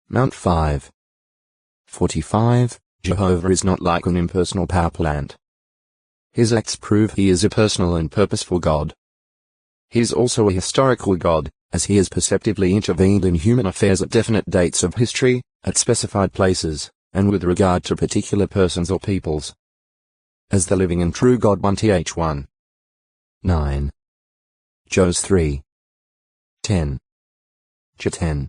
Mount 5. 45. Jehovah is not like an impersonal power plant. His acts prove he is a personal and purposeful God. He is also a historical God, as he has perceptively intervened in human affairs at definite dates of history, at specified places, and with regard to particular persons or peoples. As the living and true God 1th 1. 9. Jos 3. 10. Ch 10.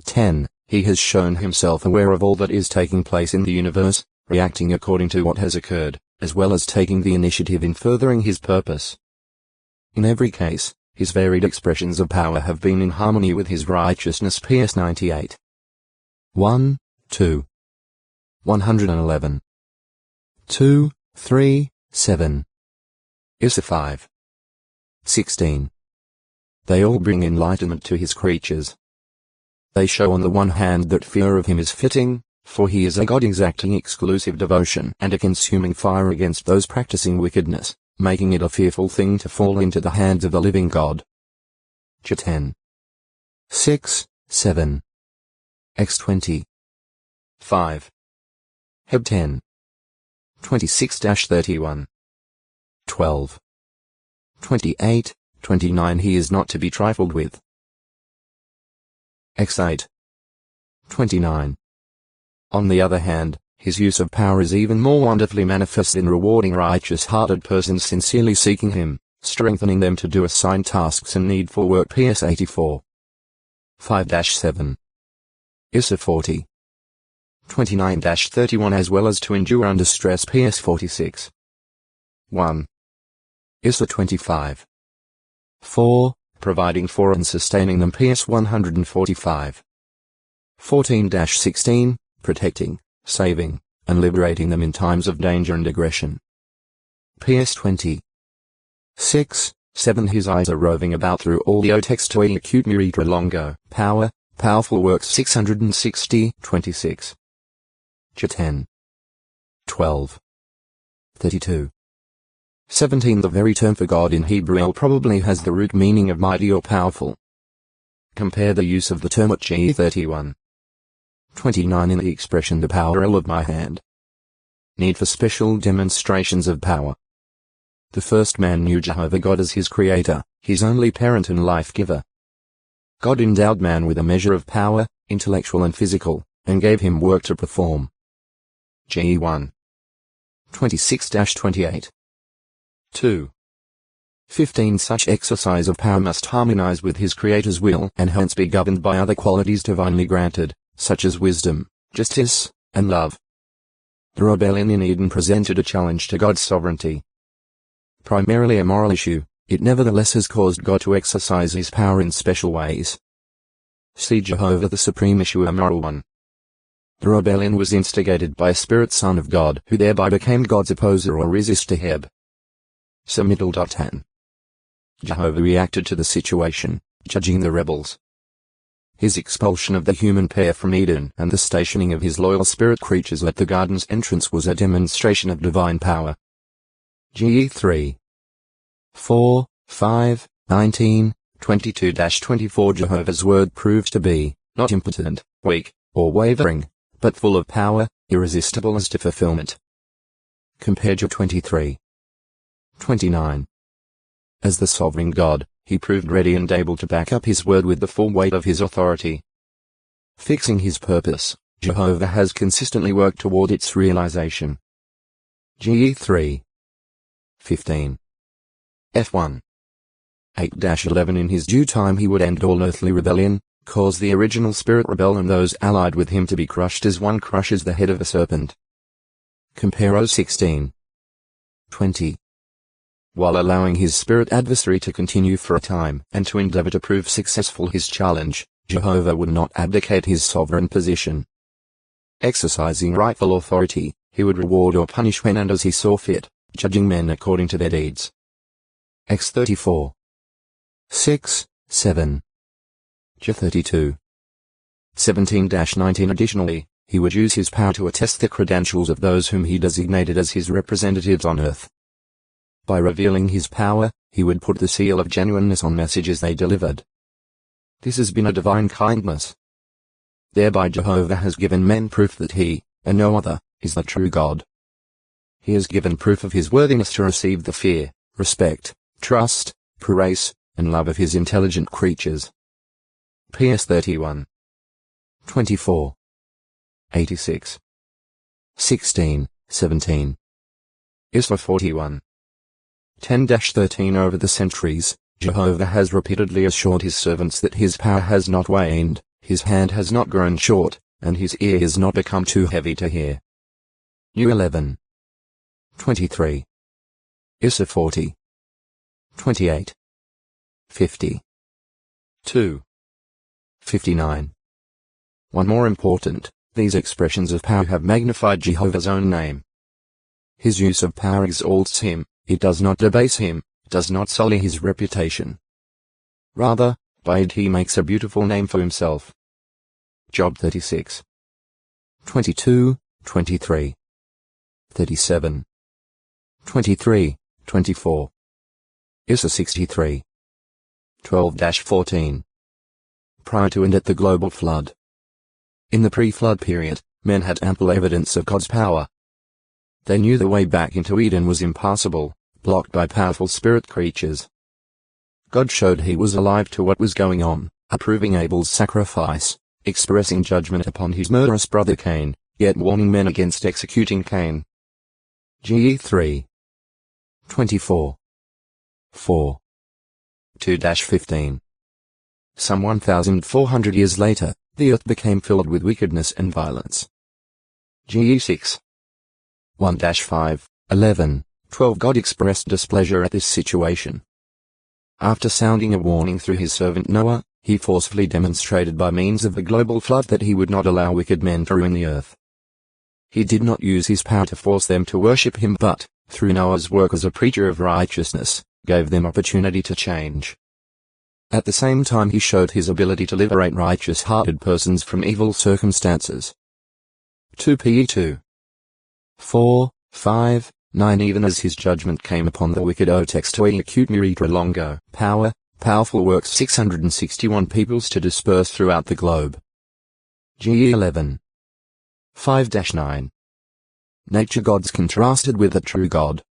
10. He has shown himself aware of all that is taking place in the universe, reacting according to what has occurred, as well as taking the initiative in furthering his purpose. In every case, his varied expressions of power have been in harmony with his righteousness. PS 98. 1, 2. 111. 2, 3, 7. Issa 5. 16. They all bring enlightenment to his creatures. They show on the one hand that fear of him is fitting, for he is a God exacting exclusive devotion and a consuming fire against those practicing wickedness, making it a fearful thing to fall into the hands of the living God. Ch 10. 6, 7. X 20. 5. Heb 10. 26-31. 12. 28, 29. He is not to be trifled with. X 8. 29. On the other hand, his use of power is even more wonderfully manifest in rewarding righteous-hearted persons sincerely seeking him, strengthening them to do assigned tasks and needful work. PS 84. 5-7. Issa 40. 29-31 as well as to endure under stress. PS 46. 1. Issa 25. 4. Providing for and sustaining them. PS 145. 14-16. Protecting, saving, and liberating them in times of danger and aggression. PS 20. 6, 7. His eyes are roving about through all the textoi acute miritra longo. Power, powerful works. 660, 26. Ch 10. 12. 32. 17. The very term for God in Hebrew probably has the root meaning of mighty or powerful. Compare the use of the term at G 31. 29 in the expression the power of my hand. Need for special demonstrations of power. The first man knew Jehovah God as his creator, his only parent and life-giver. God endowed man with a measure of power, intellectual and physical, and gave him work to perform. G 1. 26-28. 2. 15. Such exercise of power must harmonize with his creator's will and hence be governed by other qualities divinely granted, such as wisdom, justice, and love. The rebellion in Eden presented a challenge to God's sovereignty. Primarily a moral issue, it nevertheless has caused God to exercise his power in special ways. See Jehovah the Supreme issue a moral one. The rebellion was instigated by a spirit son of God who thereby became God's opposer or resistor Heb. Samiddle.10. Jehovah reacted to the situation, judging the rebels. His expulsion of the human pair from Eden and the stationing of his loyal spirit creatures at the garden's entrance was a demonstration of divine power. Ge 3. 4, 5, 19, 22-24. Jehovah's word proves to be, not impotent, weak, or wavering, but full of power, irresistible as to fulfillment. Compare Job 23. 29. As the sovereign God, he proved ready and able to back up his word with the full weight of his authority. Fixing his purpose, Jehovah has consistently worked toward its realization. Ge 3. 15. F1. 8-11. In his due time he would end all earthly rebellion, cause the original spirit rebel and those allied with him to be crushed as one crushes the head of a serpent. Compare O 16. 20. While allowing his spirit adversary to continue for a time and to endeavor to prove successful his challenge, Jehovah would not abdicate his sovereign position. Exercising rightful authority, he would reward or punish when and as he saw fit, judging men according to their deeds. X 34. 6, 7. Ch 32. 17-19. Additionally, he would use his power to attest the credentials of those whom he designated as his representatives on earth. By revealing his power, he would put the seal of genuineness on messages they delivered. This has been a divine kindness. Thereby Jehovah has given men proof that he, and no other, is the true God. He has given proof of his worthiness to receive the fear, respect, trust, praise, and love of his intelligent creatures. PS 31. 24. 86. 16, 17. Isra 41. 10-13 Over the centuries, Jehovah has repeatedly assured his servants that his power has not waned, his hand has not grown short, and his ear has not become too heavy to hear. U 11. 23. Isra 40. 28. 50. 2. 59. One more important, these expressions of power have magnified Jehovah's own name. His use of power exalts him, it does not debase him, does not sully his reputation. Rather, by it he makes a beautiful name for himself. Job 36. 22, 23. 37. 23, 24. Isra 63. 12-14. Prior to and at the global flood. In the pre-flood period, men had ample evidence of God's power. They knew the way back into Eden was impassable, blocked by powerful spirit creatures. God showed he was alive to what was going on, approving Abel's sacrifice, expressing judgment upon his murderous brother Cain, yet warning men against executing Cain. GE 3. 24. 4. 2-15. Some 1,400 years later, the earth became filled with wickedness and violence. GE 6. 1-5, 11, 12 God expressed displeasure at this situation. After sounding a warning through his servant Noah, he forcefully demonstrated by means of the global flood that he would not allow wicked men to ruin the earth. He did not use his power to force them to worship him but, through Noah's work as a preacher of righteousness, gave them opportunity to change. At the same time he showed his ability to liberate righteous-hearted persons from evil circumstances. 2 Pe 2. 4, 5, 9 Even as his judgment came upon the wicked O textoi acute muritra longo, powerful works 661 peoples to disperse throughout the globe. GE 11. 5-9. Nature gods contrasted with the true God.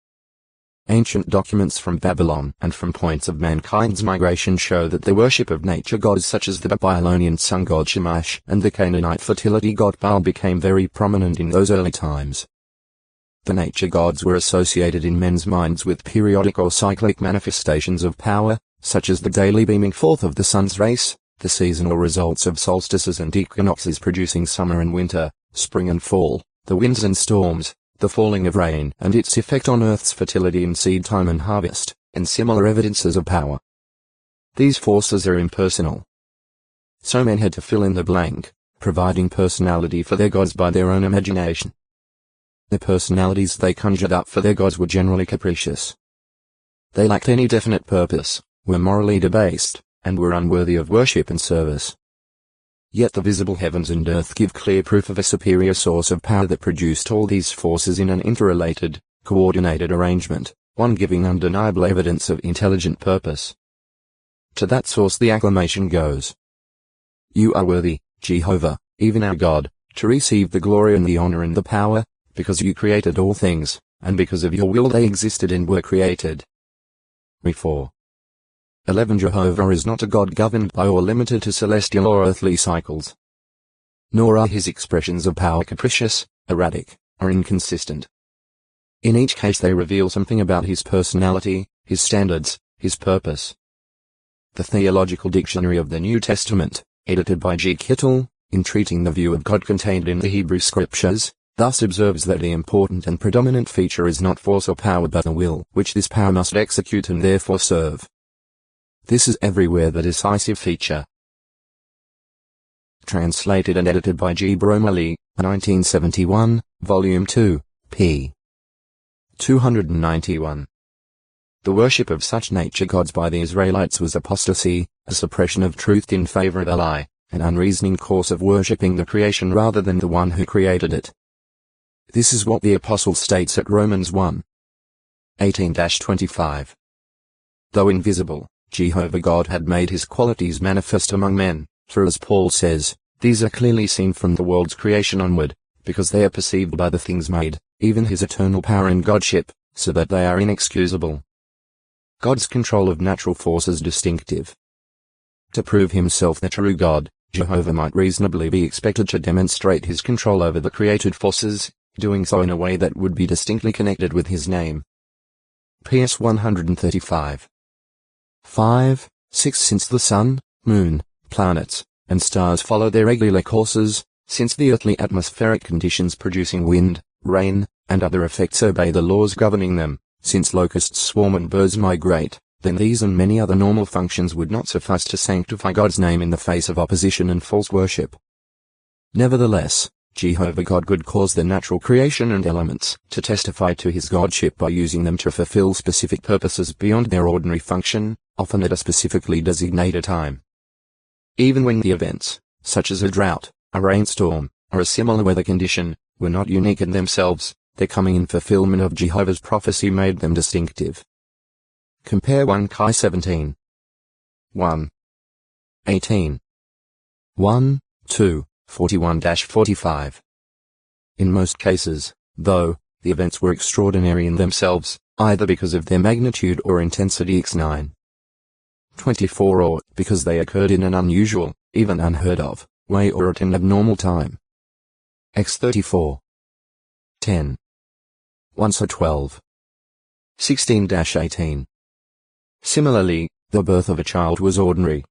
Ancient documents from Babylon and from points of mankind's migration show that the worship of nature gods such as the Babylonian sun god Shamash and the Canaanite fertility god Baal became very prominent in those early times. The nature gods were associated in men's minds with periodic or cyclic manifestations of power, such as the daily beaming forth of the sun's rays, the seasonal results of solstices and equinoxes producing summer and winter, spring and fall, the winds and storms, the falling of rain and its effect on Earth's fertility in seed time and harvest, and similar evidences of power. These forces are impersonal. So men had to fill in the blank, providing personality for their gods by their own imagination. The personalities they conjured up for their gods were generally capricious. They lacked any definite purpose, were morally debased, and were unworthy of worship and service. Yet the visible heavens and earth give clear proof of a superior source of power that produced all these forces in an interrelated, coordinated arrangement, one giving undeniable evidence of intelligent purpose. To that source the acclamation goes. You are worthy, Jehovah, even our God, to receive the glory and the honor and the power, because you created all things, and because of your will they existed and were created. We 4. 11 Jehovah is not a God governed by or limited to celestial or earthly cycles. Nor are his expressions of power capricious, erratic, or inconsistent. In each case they reveal something about his personality, his standards, his purpose. The Theological Dictionary of the New Testament, edited by G. Kittel, in treating the view of God contained in the Hebrew Scriptures, thus observes that the important and predominant feature is not force or power but the will, which this power must execute and therefore serve. This is everywhere the decisive feature. Translated and edited by G. Bromley, 1971, Volume 2, p. 291. The worship of such nature gods by the Israelites was apostasy, a suppression of truth in favor of a lie, an unreasoning course of worshipping the creation rather than the one who created it. This is what the Apostle states at Romans 1. 18-25. Though invisible, Jehovah God had made his qualities manifest among men, for as Paul says, These are clearly seen from the world's creation onward, because they are perceived by the things made, even his eternal power and godship, so that they are inexcusable. God's control of natural forces distinctive. To prove himself the true God, Jehovah might reasonably be expected to demonstrate his control over the created forces, doing so in a way that would be distinctly connected with his name. PS 135. 5. 6. Since the sun, moon, planets, and stars follow their regular courses, since the earthly atmospheric conditions producing wind, rain, and other effects obey the laws governing them, since locusts swarm and birds migrate, then these and many other normal functions would not suffice to sanctify God's name in the face of opposition and false worship. Nevertheless, Jehovah God could cause the natural creation and elements to testify to his godship by using them to fulfill specific purposes beyond their ordinary function, often at a specifically designated time. Even when the events, such as a drought, a rainstorm, or a similar weather condition, were not unique in themselves, their coming in fulfillment of Jehovah's prophecy made them distinctive. Compare 1 Kai 17. 1. 18. 1, 2, 41-45. In most cases, though, the events were extraordinary in themselves, either because of their magnitude or intensity x9. 24 or because they occurred in an unusual, even unheard of, way or at an abnormal time. x34. 10. Once or 12. 16-18. Similarly, the birth of a child was ordinary.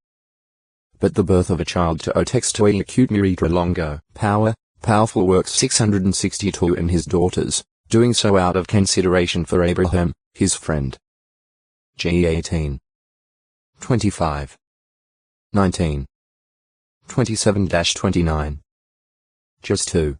But the birth of a child to Otextoi acute miritra longo, powerful works 662 and his daughters, doing so out of consideration for Abraham, his friend. G 18. 25. 19. 27-29. Just 2.